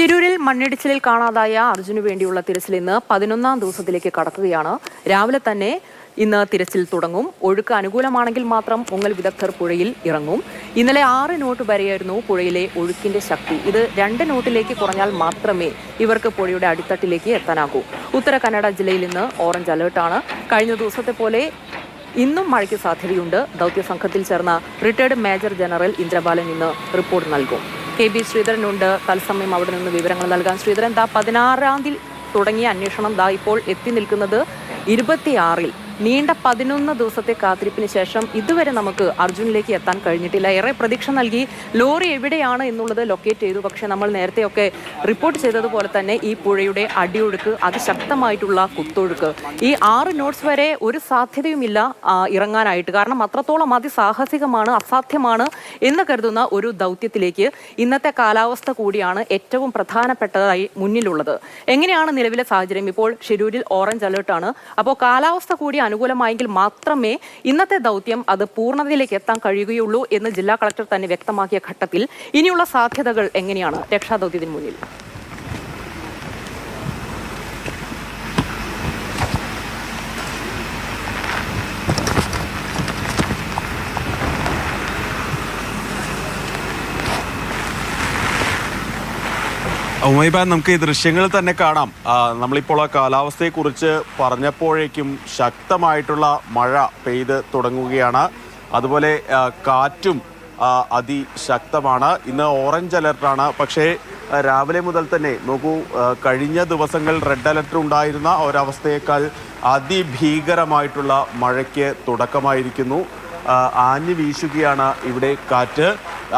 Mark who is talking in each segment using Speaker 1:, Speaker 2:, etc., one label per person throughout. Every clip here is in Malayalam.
Speaker 1: ഷിരൂരിൽ മണ്ണിടിച്ചിലിൽ കാണാതായ അർജുനു വേണ്ടിയുള്ള തിരച്ചിൽ ഇന്ന് 11ാം ദിവസത്തിലേക്ക് കടക്കുകയാണ്. രാവിലെ തന്നെ ഇന്ന് തിരച്ചിൽ തുടങ്ങും. ഒഴുക്ക് അനുകൂലമാണെങ്കിൽ മാത്രം മുങ്ങൽ വിദഗ്ധർ പുഴയിൽ ഇറങ്ങും. ഇന്നലെ 6 നോട്ട് വരെയായിരുന്നു പുഴയിലെ ഒഴുക്കിന്റെ ശക്തി. ഇത് 2 നോട്ടിലേക്ക് കുറഞ്ഞാൽ മാത്രമേ ഇവർക്ക് പുഴയുടെ അടിത്തട്ടിലേക്ക് എത്താനാകൂ. ഉത്തര കന്നഡ ജില്ലയിൽ ഇന്ന് ഓറഞ്ച് അലേർട്ടാണ്. കഴിഞ്ഞ ദിവസത്തെ പോലെ ഇന്നും മഴയ്ക്ക് സാധ്യതയുണ്ട്. ദൗത്യ സംഘത്തിൽ ചേർന്ന റിട്ടയർഡ് മേജർ ജനറൽ ഇന്ദ്രബാലൻ ഇന്ന് റിപ്പോർട്ട് നൽകും. KB ശ്രീധരനുണ്ട് തത്സമയം അവിടെ നിന്ന് വിവരങ്ങൾ നൽകാൻ. ശ്രീധരൻ, 16-ാം തീയതി തുടങ്ങിയ അന്വേഷണം ഇപ്പോൾ എത്തി നിൽക്കുന്നത് 26-ൽ. നീണ്ട 11 ദിവസത്തെ കാത്തിരിപ്പിന് ശേഷം ഇതുവരെ നമുക്ക് അർജുനിലേക്ക് എത്താൻ കഴിഞ്ഞിട്ടില്ല. ഏറെ പ്രതീക്ഷ നൽകി ലോറി എവിടെയാണ് എന്നുള്ളത് ലൊക്കേറ്റ് ചെയ്തു. പക്ഷെ നമ്മൾ നേരത്തെയൊക്കെ റിപ്പോർട്ട് ചെയ്തതുപോലെ തന്നെ ഈ പുഴയുടെ അടിയൊഴുക്ക് അതിശക്തമായിട്ടുള്ള കുത്തൊഴുക്ക്, ഈ 6 നോട്ട്സ് വരെ ഒരു സാധ്യതയുമില്ല ഇറങ്ങാനായിട്ട്. കാരണം അത്രത്തോളം അതിസാഹസികമാണ്, അസാധ്യമാണ് എന്ന് കരുതുന്ന ഒരു ദൗത്യത്തിലേക്ക് ഇന്നത്തെ കാലാവസ്ഥ കൂടിയാണ് ഏറ്റവും പ്രധാനപ്പെട്ടതായി മുന്നിലുള്ളത്. എങ്ങനെയാണ് നിലവിലെ സാഹചര്യം? ഇപ്പോൾ ഷിരൂരിൽ ഓറഞ്ച് അലേർട്ടാണ്. അപ്പോൾ കാലാവസ്ഥ കൂടി അനുകൂലമായെങ്കിൽ മാത്രമേ ഇന്നത്തെ ദൗത്യം അത് പൂർണ്ണതയിലേക്ക് എത്താൻ കഴിയുകയുള്ളൂ എന്ന് ജില്ലാ കളക്ടർ തന്നെ വ്യക്തമാക്കിയ ഘട്ടത്തിൽ ഇനിയുള്ള സാധ്യതകൾ എങ്ങനെയാണ് രക്ഷാദൗത്യത്തിന് മുന്നിൽ?
Speaker 2: ഉമൈബാൻ, നമുക്ക് ഈ ദൃശ്യങ്ങൾ തന്നെ കാണാം. നമ്മളിപ്പോൾ ആ കാലാവസ്ഥയെക്കുറിച്ച് പറഞ്ഞപ്പോഴേക്കും ശക്തമായിട്ടുള്ള മഴ പെയ്ത് തുടങ്ങുകയാണ്. അതുപോലെ കാറ്റും അതിശക്തമാണ്. ഇന്ന് ഓറഞ്ച് അലർട്ടാണ്. പക്ഷേ രാവിലെ മുതൽ തന്നെ നോക്കൂ, കഴിഞ്ഞ ദിവസങ്ങൾ റെഡ് അലർട്ട് ഉണ്ടായിരുന്ന ഒരവസ്ഥയേക്കാൾ അതിഭീകരമായിട്ടുള്ള മഴയ്ക്ക് തുടക്കമായിരിക്കുന്നു. ആഞ്ഞു വീശുകയാണ് ഇവിടെ കാറ്റ്.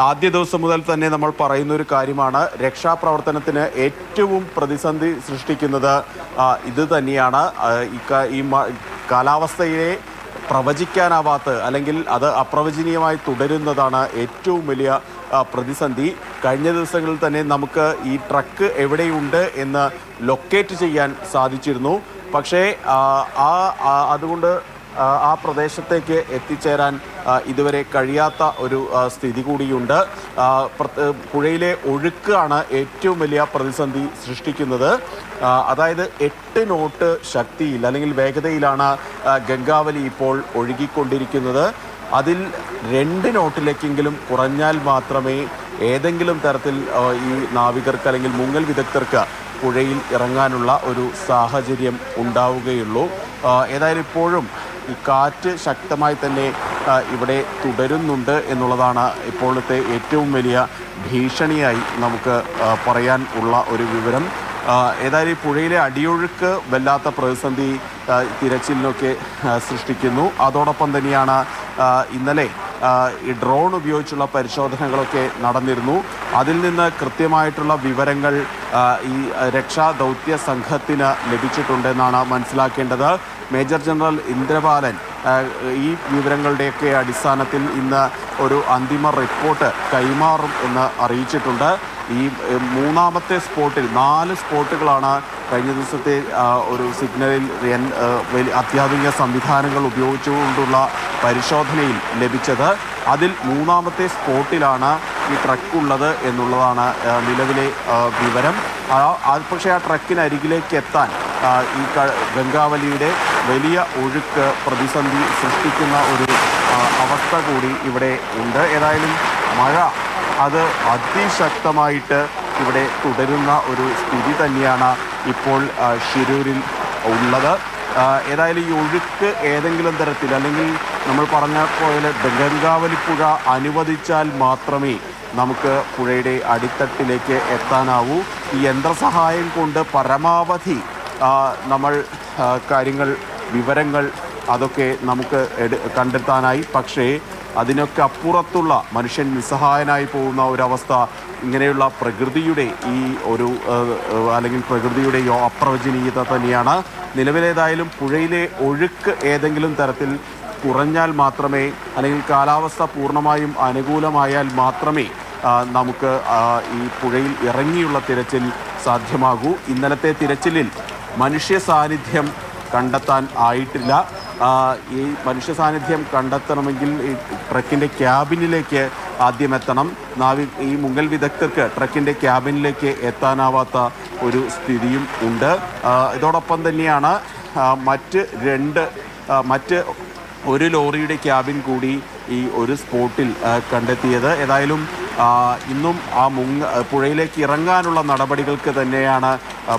Speaker 2: ആദ്യ ദിവസം മുതൽ തന്നെ നമ്മൾ പറയുന്ന ഒരു കാര്യമാണ്, രക്ഷാപ്രവർത്തനത്തിന് ഏറ്റവും പ്രതിസന്ധി സൃഷ്ടിക്കുന്നത് ഇത് തന്നെയാണ്. ഈ കാലാവസ്ഥയെ പ്രവചിക്കാനാവാത്ത, അല്ലെങ്കിൽ അത് അപ്രവചനീയമായി തുടരുന്നതാണ് ഏറ്റവും വലിയ പ്രതിസന്ധി. കഴിഞ്ഞ ദിവസങ്ങളിൽ തന്നെ നമുക്ക് ഈ ട്രക്ക് എവിടെയുണ്ട് എന്ന് ലൊക്കേറ്റ് ചെയ്യാൻ സാധിച്ചിരുന്നു. പക്ഷേ അതുകൊണ്ട് ആ പ്രദേശത്തേക്ക് എത്തിച്ചേരാൻ ഇതുവരെ കഴിയാത്ത ഒരു സ്ഥിതി കൂടിയുണ്ട്. പുഴയിലെ ഒഴുക്കാണ് ഏറ്റവും വലിയ പ്രതിസന്ധി സൃഷ്ടിക്കുന്നത്. അതായത് 8 നോട്ട് ശക്തിയിൽ അല്ലെങ്കിൽ വേഗതയിലാണ് ഗംഗാവലി ഇപ്പോൾ ഒഴുകിക്കൊണ്ടിരിക്കുന്നത്. അതിൽ 2 നോട്ടിലേക്കെങ്കിലും കുറഞ്ഞാൽ മാത്രമേ ഏതെങ്കിലും തരത്തിൽ ഈ നാവികർക്ക് അല്ലെങ്കിൽ മുങ്ങൽ വിദഗ്ധർക്ക് പുഴയിൽ ഇറങ്ങാനുള്ള ഒരു സാഹചര്യം ഉണ്ടാവുകയുള്ളൂ. ഏതായാലും ഇപ്പോഴും ഈ കാറ്റ് ശക്തമായി തന്നെ ഇവിടെ തുടരുന്നുണ്ട് എന്നുള്ളതാണ് ഇപ്പോഴത്തെ ഏറ്റവും വലിയ ഭീഷണിയായി നമുക്ക് പറയാൻ ഉള്ള ഒരു വിവരം. ഏതായാലും ഈ പുഴയിലെ അടിയൊഴുക്ക് വല്ലാത്ത പ്രതിസന്ധി തിരച്ചിലിനൊക്കെ സൃഷ്ടിക്കുന്നു. അതോടൊപ്പം തന്നെയാണ് ഇന്നലെ ഈ ഡ്രോൺ ഉപയോഗിച്ചുള്ള പരിശോധനകളൊക്കെ നടന്നിരുന്നു. അതിൽ നിന്ന് കൃത്യമായിട്ടുള്ള വിവരങ്ങൾ ഈ രക്ഷാ ദൗത്യ സംഘത്തിന് ലഭിച്ചിട്ടുണ്ടെന്നാണ് മനസ്സിലാക്കേണ്ടത്. മേജർ ജനറൽ ഇന്ദ്രബാലൻ ഈ വിവരങ്ങളുടെയൊക്കെ അടിസ്ഥാനത്തിൽ ഇന്ന് ഒരു അന്തിമ റിപ്പോർട്ട് കൈമാറും എന്ന് അറിയിച്ചിട്ടുണ്ട്. ഈ 3ാമത്തെ സ്പോട്ടിൽ 4 സ്പോട്ടുകളാണ് കഴിഞ്ഞ ദിവസത്തെ ഒരു സിഗ്നലിൽ അത്യാധുനിക സംവിധാനങ്ങൾ ഉപയോഗിച്ചുകൊണ്ടുള്ള പരിശോധനയിൽ ലഭിച്ചത്. അതിൽ 3ാമത്തെ സ്പോട്ടിലാണ് ഈ ട്രക്ക് ഉള്ളത് എന്നുള്ളതാണ് നിലവിലെ വിവരം. പക്ഷേ ആ ട്രക്കിനരികിലേക്ക് എത്താൻ ഈ ഗംഗാവലിയുടെ വലിയ ഒഴുക്ക് പ്രതിസന്ധി സൃഷ്ടിക്കുന്ന ഒരു അവസ്ഥ കൂടി ഇവിടെ ഉണ്ട്. ഏതായാലും മഴ അത് അതിശക്തമായിട്ട് ഇവിടെ തുടരുന്ന ഒരു സ്ഥിതി തന്നെയാണ് ഇപ്പോൾ ഷിരൂരിൽ ഉള്ളത്. ഏതായാലും ഈ ഒഴുക്ക് ഏതെങ്കിലും തരത്തിൽ, അല്ലെങ്കിൽ നമ്മൾ പറഞ്ഞ പോലെ ഗംഗാവലി പുഴ അനുവദിച്ചാൽ മാത്രമേ നമുക്ക് പുഴയുടെ അടിത്തട്ടിലേക്ക് എത്താനാവൂ. ഈ യന്ത്രസഹായം കൊണ്ട് പരമാവധി നമ്മൾ കാര്യങ്ങൾ, വിവരങ്ങൾ അതൊക്കെ നമുക്ക് കണ്ടെത്താനായി. പക്ഷേ അതിനൊക്കെ അപ്പുറത്തുള്ള മനുഷ്യൻ നിസ്സഹായനായി പോകുന്ന ഒരവസ്ഥ ഇങ്ങനെയുള്ള പ്രകൃതിയുടെ ഈ ഒരു അല്ലെങ്കിൽ പ്രകൃതിയുടെ അപ്രവചനീയത തന്നെയാണ്. നിലവിലേതായാലും പുഴയിലെ ഒഴുക്ക് ഏതെങ്കിലും തരത്തിൽ കുറഞ്ഞാൽ മാത്രമേ, അല്ലെങ്കിൽ കാലാവസ്ഥ പൂർണ്ണമായും അനുകൂലമായാൽ മാത്രമേ നമുക്ക് ഈ പുഴയിൽ ഇറങ്ങിയുള്ള തിരച്ചിൽ സാധ്യമാകൂ. ഇന്നലത്തെ തിരച്ചിലിൽ മനുഷ്യ സാന്നിധ്യം കണ്ടെത്താൻ ആയിട്ടില്ല. ഈ മനുഷ്യ സാന്നിധ്യം കണ്ടെത്തണമെങ്കിൽ ഈ ട്രക്കിൻ്റെ ക്യാബിനിലേക്ക് ആദ്യം എത്തണം. ഈ മുങ്ങൽ വിദഗ്ധർക്ക് ട്രക്കിൻ്റെ ക്യാബിനിലേക്ക് എത്താനാവാത്ത ഒരു സ്ഥിതിയും ഉണ്ട്. ഇതോടൊപ്പം തന്നെയാണ് മറ്റ് ഒരു ലോറിയുടെ ക്യാബിൻ കൂടി ഈ ഒരു സ്പോട്ടിൽ കണ്ടെത്തിയത്. ഏതായാലും ഇന്നും ആ പുഴയിലേക്ക് ഇറങ്ങാനുള്ള നടപടികൾക്ക് തന്നെയാണ്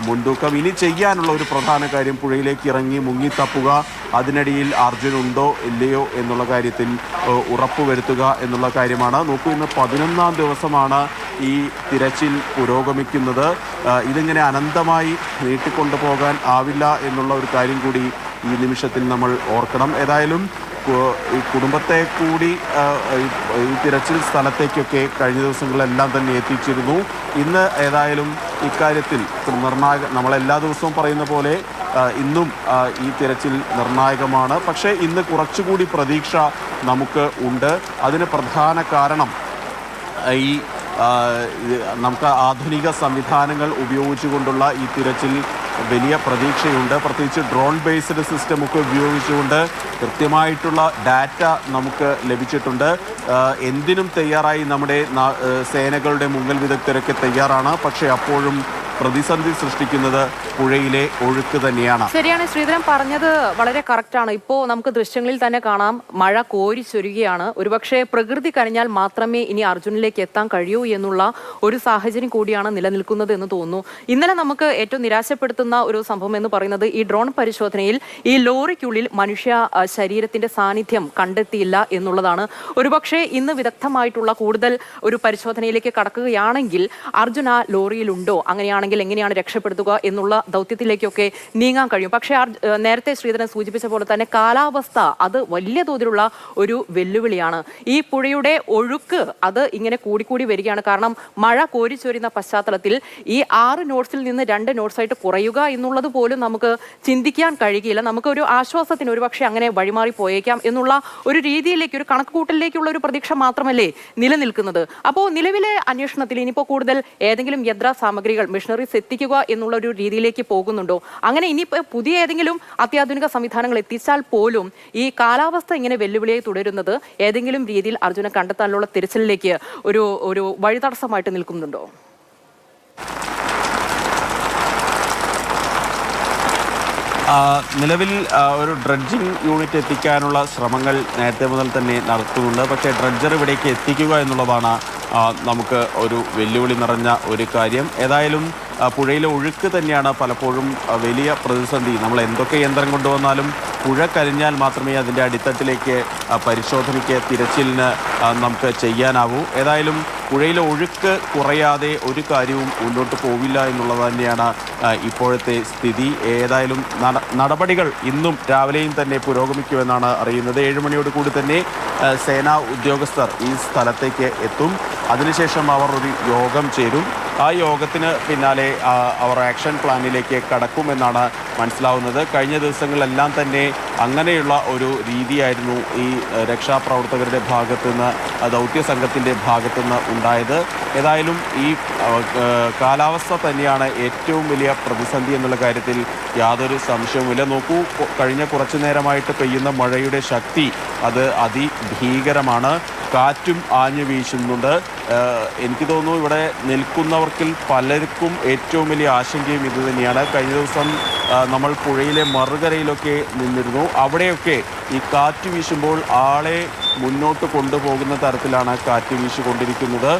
Speaker 2: മുൻതൂക്കം. ഇനി ചെയ്യാനുള്ള ഒരു പ്രധാന കാര്യം പുഴയിലേക്ക് ഇറങ്ങി മുങ്ങിത്തപ്പുക, അതിനിടയിൽ അർജുൻ ഉണ്ടോ ഇല്ലയോ എന്നുള്ള കാര്യത്തിൽ ഉറപ്പുവരുത്തുക എന്നുള്ള കാര്യമാണ്. നോക്കൂ, ഇന്ന് 11ാം ദിവസമാണ് ഈ തിരച്ചിൽ പുരോഗമിക്കുന്നത്. ഇതിങ്ങനെ അനന്തമായി നീട്ടിക്കൊണ്ടുപോകാൻ ആവില്ല എന്നുള്ള ഒരു കാര്യം കൂടി ഈ നിമിഷത്തിൽ നമ്മൾ ഓർക്കണം. ഏതായാലും ഈ കുടുംബത്തെ കൂടി ഈ തിരച്ചിൽ സ്ഥലത്തേക്കൊക്കെ കഴിഞ്ഞ ദിവസങ്ങളിലെല്ലാം തന്നെ എത്തിച്ചിരുന്നു. ഇന്ന് ഏതായാലും ഇക്കാര്യത്തിൽ നമ്മളെല്ലാ ദിവസവും പറയുന്ന പോലെ ഇന്നും ഈ തിരച്ചിൽ നിർണായകമാണ്. പക്ഷേ ഇന്ന് കുറച്ചുകൂടി പ്രതീക്ഷ നമുക്ക് ഉണ്ട്. അതിന് പ്രധാന കാരണം നമുക്ക് ആധുനിക സംവിധാനങ്ങൾ ഉപയോഗിച്ചുകൊണ്ടുള്ള ഈ തിരച്ചിൽ വലിയ പ്രതീക്ഷയുണ്ട്. പ്രത്യേകിച്ച് ഡ്രോൺ ബേസ്ഡ് സിസ്റ്റമൊക്കെ ഉപയോഗിച്ചുകൊണ്ട് കൃത്യമായിട്ടുള്ള ഡാറ്റ നമുക്ക് ലഭിച്ചിട്ടുണ്ട്. എന്തിനും തയ്യാറായി നമ്മുടെ സേനകളുടെ മുങ്ങൽ വിദഗ്ധരൊക്കെ തയ്യാറാണ്. പക്ഷേ അപ്പോഴും പ്രതിസന്ധി സൃഷ്ടിക്കുന്നത് പുഴയിലെ ഒഴുക്ക് തന്നെയാണ്.
Speaker 1: ശരിയാണ്, ശ്രീധരൻ പറഞ്ഞത് വളരെ കറക്റ്റാണ്. ഇപ്പോൾ നമുക്ക് ദൃശ്യങ്ങളിൽ തന്നെ കാണാം, മഴ കോരിച്ചൊരുകയാണ്. ഒരുപക്ഷെ പ്രകൃതി കനിഞ്ഞാൽ മാത്രമേ ഇനി അർജുനിലേക്ക് എത്താൻ കഴിയൂ എന്നുള്ള ഒരു സാഹചര്യം കൂടിയാണ് നിലനിൽക്കുന്നത് എന്ന് തോന്നുന്നു. ഇന്നലെ നമുക്ക് ഏറ്റവും നിരാശപ്പെടുത്തുന്ന ഒരു സംഭവം എന്ന് പറയുന്നത് ഈ ഡ്രോൺ പരിശോധനയിൽ ഈ ലോറിക്കുള്ളിൽ മനുഷ്യ ശരീരത്തിന്റെ സാന്നിധ്യം കണ്ടെത്തിയില്ല എന്നുള്ളതാണ്. ഒരുപക്ഷെ ഇന്ന് വിദഗ്ധമായിട്ടുള്ള കൂടുതൽ ഒരു പരിശോധനയിലേക്ക് കടക്കുകയാണെങ്കിൽ അർജുൻ ആ ലോറിയിലുണ്ടോ, അങ്ങനെയാണ് എങ്ങനെയാണ് രക്ഷപ്പെടുത്തുക എന്നുള്ള ദൗത്യത്തിലേക്കൊക്കെ നീങ്ങാൻ കഴിയും. പക്ഷേ നേരത്തെ ശ്രീധരൻ സൂചിപ്പിച്ച പോലെ തന്നെ കാലാവസ്ഥ അത് വലിയ തോതിലുള്ള ഒരു വെല്ലുവിളിയാണ്. ഈ പുഴയുടെ ഒഴുക്ക് അത് ഇങ്ങനെ കൂടിക്കൂടി വരികയാണ്. കാരണം മഴ കോരിച്ചൊരിയുന്ന പശ്ചാത്തലത്തിൽ ഈ 6 നോട്ട്സിൽ നിന്ന് 2 നോട്ട്സായിട്ട് കുറയുക എന്നുള്ളത് പോലും നമുക്ക് ചിന്തിക്കാൻ കഴിയുകയില്ല. നമുക്ക് ഒരു ആശ്വാസത്തിന് ഒരുപക്ഷെ അങ്ങനെ വഴിമാറി പോയേക്കാം എന്നുള്ള ഒരു രീതിയിലേക്ക്, ഒരു കണക്കുകൂട്ടലിലേക്കുള്ള ഒരു പ്രതീക്ഷ മാത്രമല്ലേ നിലനിൽക്കുന്നത്. അപ്പോൾ നിലവിലെ അന്വേഷണത്തിൽ ഇനിയിപ്പോൾ കൂടുതൽ ഏതെങ്കിലും യന്ത്ര സാമഗ്രികൾ മിഷനറീസ് എത്തിക്കുക എന്നുള്ള ഒരു രീതിയിലേക്ക് പോകുന്നുണ്ടോ? അങ്ങനെ ഇനിയിപ്പോൾ പുതിയ ഏതെങ്കിലും അത്യാധുനിക സംവിധാനങ്ങൾ എത്തിച്ചാൽ പോലും ഈ കാലാവസ്ഥ ഇങ്ങനെ വെല്ലുവിളിയായി തുടരുന്നത് ഏതെങ്കിലും രീതിയിൽ അർജുനെ കണ്ടെത്താനുള്ള തിരച്ചിലിലേക്ക് ഒരു വഴിതടസ്സമായിട്ട് നിൽക്കുന്നുണ്ടോ?
Speaker 2: നിലവിൽ ഒരു ഡ്രഡ്ജിങ് യൂണിറ്റ് എത്തിക്കാനുള്ള ശ്രമങ്ങൾ നേരത്തെ മുതൽ തന്നെ നടത്തുന്നുണ്ട്. പക്ഷേ ഡ്രഡ്ജർ ഇവിടേക്ക് എത്തിക്കുക എന്നുള്ളതാണ് നമുക്ക് ഒരു വെല്ലുവിളി നിറഞ്ഞ ഒരു കാര്യം. ഏതായാലും പുഴയിലെ ഒഴുക്ക് തന്നെയാണ് പലപ്പോഴും വലിയ പ്രതിസന്ധി. നമ്മൾ എന്തൊക്കെ യന്ത്രം കൊണ്ടുവന്നാലും പുഴ കരിഞ്ഞാൽ മാത്രമേ അതിൻ്റെ അടിത്തട്ടിലേക്ക് പരിശോധനയ്ക്ക് തിരച്ചിലിന് നമുക്ക് ചെയ്യാനാവൂ. ഏതായാലും പുഴയിലെ ഒഴുക്ക് കുറയാതെ ഒരു കാര്യവും മുന്നോട്ട് പോവില്ല എന്നുള്ളത് തന്നെയാണ് ഇപ്പോഴത്തെ സ്ഥിതി. ഏതായാലും നടപടികൾ ഇന്നും രാവിലെയും തന്നെ പുരോഗമിക്കുമെന്നാണ് അറിയുന്നത്. 7 മണിയോട് കൂടി തന്നെ സേനാ ഉദ്യോഗസ്ഥർ ഈ സ്ഥലത്തേക്ക് എത്തും. അതിനുശേഷം അവർ ഒരു യോഗം ചേരും. ആ യോഗത്തിന് പിന്നാലെ അവർ ആക്ഷൻ പ്ലാനിലേക്ക് കടക്കുമെന്നാണ് മനസ്സിലാവുന്നത്. കഴിഞ്ഞ ദിവസങ്ങളിലെല്ലാം തന്നെ അങ്ങനെയുള്ള ഒരു രീതിയായിരുന്നു ഈ രക്ഷാപ്രവർത്തകരുടെ ഭാഗത്തുനിന്ന്, ദൗത്യ സംഘത്തിൻ്റെ ഭാഗത്തുനിന്ന് ഉണ്ടായത്. ഏതായാലും ഈ കാലാവസ്ഥ തന്നെയാണ് ഏറ്റവും വലിയ പ്രതിസന്ധി എന്നുള്ള കാര്യത്തിൽ യാതൊരു സംശയവുമില്ല. നോക്കൂ, കഴിഞ്ഞ കുറച്ചു നേരമായിട്ട് പെയ്യുന്ന മഴയുടെ ശക്തി അത് അതിഭീകരമാണ്. കാറ്റും ആഞ്ഞു വീശുന്നുണ്ട്. എനിക്ക് തോന്നുന്നു ഇവിടെ നിൽക്കുന്നവർക്കിൽ പലർക്കും ഏറ്റവും വലിയ ആശങ്കയും ഇത് തന്നെയാണ്. കഴിഞ്ഞ ദിവസം നമ്മൾ പുഴയിലെ മറുകരയിലൊക്കെ നിന്നിരുന്നു. അവിടെയൊക്കെ ഈ കാറ്റ് വീശുമ്പോൾ ആളെ മുന്നോട്ട് കൊണ്ടുപോകുന്ന തരത്തിലാണ് കാറ്റ് വീശിക്കൊണ്ടിരിക്കുന്നത്.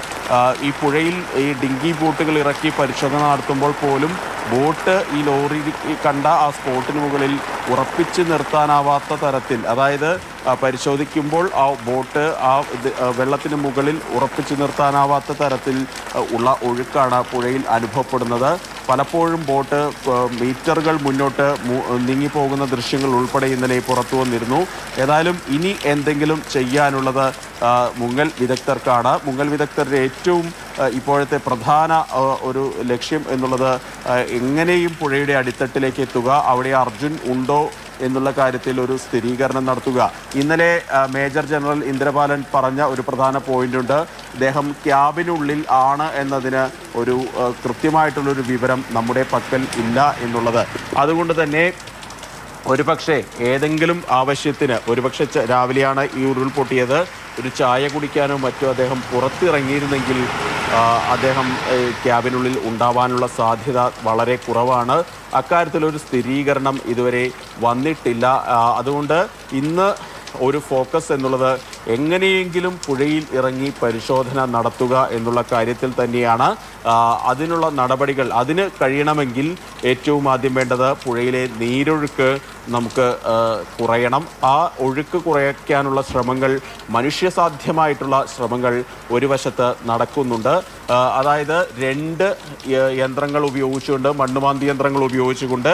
Speaker 2: ഈ പുഴയിൽ ഈ ഡിങ്കി ബോട്ടുകൾ ഇറക്കി പരിശോധന നടത്തുമ്പോൾ പോലും ബോട്ട് ഈ ലോറി കണ്ട ആ സ്പോട്ടിന് മുകളിൽ ഉറപ്പിച്ച് നിർത്താനാവാത്ത തരത്തിൽ, അതായത് പരിശോധിക്കുമ്പോൾ ആ ബോട്ട് ആ വെള്ളത്തിന് മുകളിൽ ഉറപ്പിച്ച് നിർത്താനാവാത്ത തരത്തിൽ ഉള്ള ഒഴുക്കാണ് പുഴയിൽ അനുഭവപ്പെടുന്നത്. പലപ്പോഴും ബോട്ട് മീറ്ററുകൾ മുന്നോട്ട് നീങ്ങിപ്പോകുന്ന ദൃശ്യങ്ങൾ ഉൾപ്പെടെ ഇന്നലെ പുറത്തു വന്നിരുന്നു. ഏതായാലും ഇനി എന്തെങ്കിലും ചെയ്യാനുള്ളത് മുങ്ങൽ വിദഗ്ധർക്കാണ്. മുങ്ങൽ വിദഗ്ധരുടെ ഏറ്റവും ഇപ്പോഴത്തെ പ്രധാന ഒരു ലക്ഷ്യം എന്നുള്ളത് എങ്ങനെയും പുഴയുടെ അടിത്തട്ടിലേക്ക് എത്തുക, അവിടെ അർജുൻ ഉണ്ടോ എന്നുള്ള കാര്യത്തിൽ ഒരു സ്ഥിരീകരണം നടത്തുക. ഇന്നലെ മേജർ ജനറൽ ഇന്ദ്രപാലൻ പറഞ്ഞ ഒരു പ്രധാന പോയിന്റുണ്ട്. അദ്ദേഹം ക്യാബിനുള്ളിൽ ആണ് എന്നതിന് ഒരു കൃത്യമായിട്ടുള്ളൊരു വിവരം നമ്മുടെ പക്കൽ ഇല്ല എന്നുള്ളത്. അതുകൊണ്ട് തന്നെ ഒരുപക്ഷെ ഏതെങ്കിലും ആവശ്യത്തിന്, ഒരുപക്ഷെ രാവിലെയാണ് ഈ ഉരുൾപൊട്ടിയത്, ഒരു ചായ കുടിക്കാനോ മറ്റോ അദ്ദേഹം പുറത്തിറങ്ങിയിരുന്നെങ്കിൽ അദ്ദേഹം ക്യാബിനുള്ളിൽ ഉണ്ടാവാനുള്ള സാധ്യത വളരെ കുറവാണ്. അക്കാര്യത്തിലൊരു സ്ഥിരീകരണം ഇതുവരെ വന്നിട്ടില്ല. അതുകൊണ്ട് ഇന്ന് ഒരു ഫോക്കസ് എന്നുള്ളത് എങ്ങനെയെങ്കിലും പുഴയിൽ ഇറങ്ങി പരിശോധന നടത്തുക എന്നുള്ള കാര്യത്തിൽ തന്നെയാണ്. അതിനുള്ള നടപടികൾ അതിന് കഴിയണമെങ്കിൽ ഏറ്റവും ആദ്യം വേണ്ടത് പുഴയിലെ നീരൊഴുക്ക് നമുക്ക് കുറയണം. ആ ഒഴുക്ക് കുറയ്ക്കാനുള്ള ശ്രമങ്ങൾ, മനുഷ്യസാധ്യമായിട്ടുള്ള ശ്രമങ്ങൾ ഒരു വശത്ത് നടക്കുന്നുണ്ട്. അതായത് 2 യന്ത്രങ്ങൾ ഉപയോഗിച്ചുകൊണ്ട്, മണ്ണുമാന്തി യന്ത്രങ്ങൾ ഉപയോഗിച്ചുകൊണ്ട്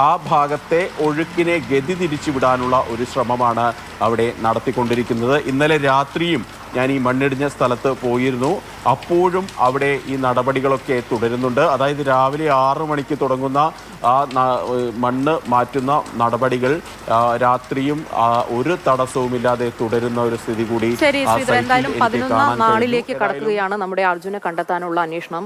Speaker 2: ആ ഭാഗത്തെ ഒഴുക്കിനെ ഗതി തിരിച്ചു വിടാനുള്ള ഒരു ശ്രമമാണ് അവിടെ നടത്തിക്കൊണ്ടിരിക്കുന്നത്. ഇന്നലെ രാത്രിയും ഞാൻ ഈ മണ്ണിടിഞ്ഞ സ്ഥലത്ത് പോയിരുന്നു. അപ്പോഴും അവിടെ ഈ നടപടികളൊക്കെ തുടരുന്നുണ്ട്. അതായത് രാവിലെ 6 മണിക്ക് തുടങ്ങുന്ന ആ മണ്ണ് മാറ്റുന്ന നടപടികൾ രാത്രിയും ഒരു തടസ്സവുമില്ലാതെ തുടരുന്ന ഒരു സ്ഥിതി കൂടി
Speaker 1: ശരി ശ്രീധർ, എന്തായാലും 11ാം നാളിലേക്ക് കടക്കുകയാണ് നമ്മുടെ അർജുനെ കണ്ടെത്താനുള്ള അന്വേഷണം.